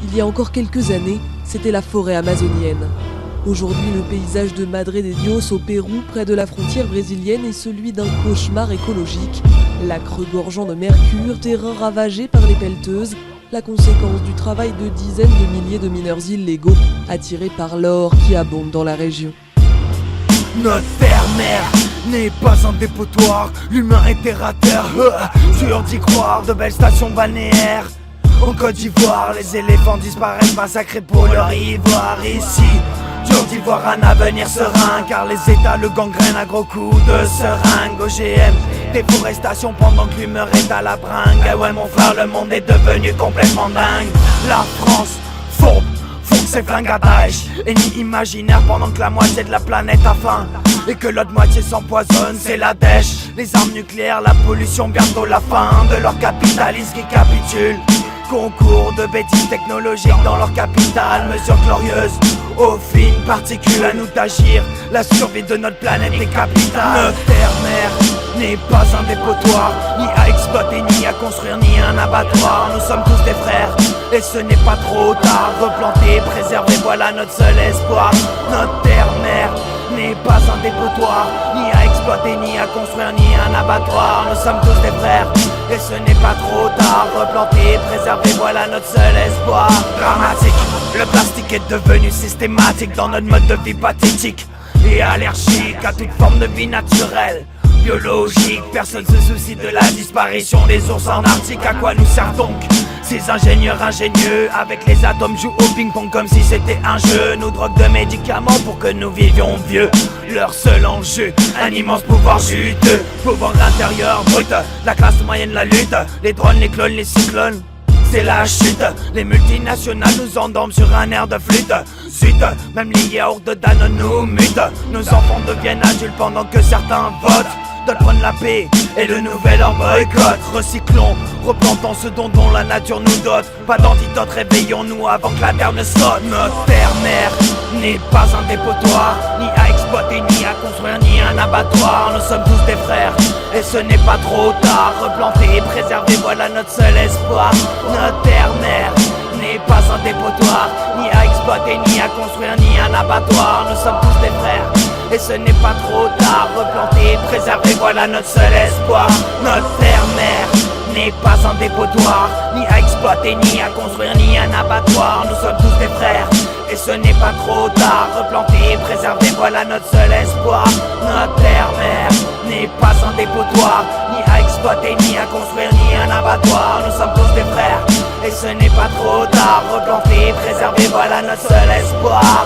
Il y a encore quelques années, c'était la forêt amazonienne. Aujourd'hui, le paysage de Madre de Dios au Pérou, près de la frontière brésilienne, est celui d'un cauchemar écologique. Lac regorgeant de mercure, terrain ravagé par les pelleteuses, la conséquence du travail de dizaines de milliers de mineurs illégaux attirés par l'or qui abonde dans la région. Notre terre-mère n'est pas un dépotoir, l'humain est terre-à-terre, sûr d'y croire, de belles stations balnéaires. En Côte d'Ivoire, les éléphants disparaissent massacrés pour leur ivoire. Ici, dur d'y voir un avenir serein, car les états le gangrènent à gros coups de seringue. OGM, déforestation pendant que l'humeur est à la bringue. Ah ouais mon frère, le monde est devenu complètement dingue. La France, fourbe ses flingues à Daesh, ennemi imaginaire pendant que la moitié de la planète a faim et que l'autre moitié s'empoisonne, c'est la dèche. Les armes nucléaires, la pollution, bientôt la fin de leur capitalisme qui capitule. Concours de bêtises technologiques dans leur capitale, mesures glorieuses aux fines particules, à nous d'agir. La survie de notre planète est capitale. Notre terre-mère n'est pas un dépotoir, ni à exploiter, ni à construire, ni un abattoir. Nous sommes tous des frères, et ce n'est pas trop tard. Replanter, préserver, voilà notre seul espoir. Notre terre-mère n'est pas un dépotoir, ni à exploiter, ni à construire, ni un abattoir. Nous sommes tous des frères, et ce n'est pas trop tard. Replanter, préserver, voilà notre seul espoir. Dramatique, le plastique est devenu systématique dans notre mode de vie pathétique et allergique à toute forme de vie naturelle. Biologique, personne se soucie de la disparition des ours en Arctique. À quoi nous servent donc ces ingénieurs ingénieux? Avec les atomes jouent au ping-pong comme si c'était un jeu. Nous droguent de médicaments pour que nous vivions vieux. Leur seul enjeu, un immense pouvoir juteux. Pouvoir intérieur brut, la classe moyenne la lutte. Les drones, les clones, les cyclones, c'est la chute. Les multinationales nous endorment sur un air de flûte. Suite, même les yaourts de Danone nous mutent. Nos enfants deviennent adultes pendant que certains votent. D'autres prennent la paix et le nouvel en boycott. Recyclons, replantons ce dont la nature nous dote. Pas d'antidote, réveillons-nous avant que la terre ne saute. Notre terre-mère n'est pas un dépotoir, ni à exploiter, ni à construire, ni un abattoir. Nous sommes tous des frères, et ce n'est pas trop tard. Replanter et préserver, voilà notre seul espoir. Notre terre-mère n'est pas un dépotoir, ni à exploiter, ni à construire, ni un abattoir. Nous sommes tous des frères, et ce n'est pas trop tard. Replanter et préserver, voilà notre seul espoir. Notre terre-mère n'est pas un dépotoir, ni à exploiter, ni à construire, ni un abattoir. Nous sommes tous des frères, et ce n'est pas trop tard. Replanter et préserver, voilà notre seul espoir. Notre terre-mère n'est pas un dépotoir, ni à exploiter, ni à construire, ni un abattoir. Nous sommes tous des frères, et ce n'est pas trop tard. Replanter et préserver, voilà notre seul espoir.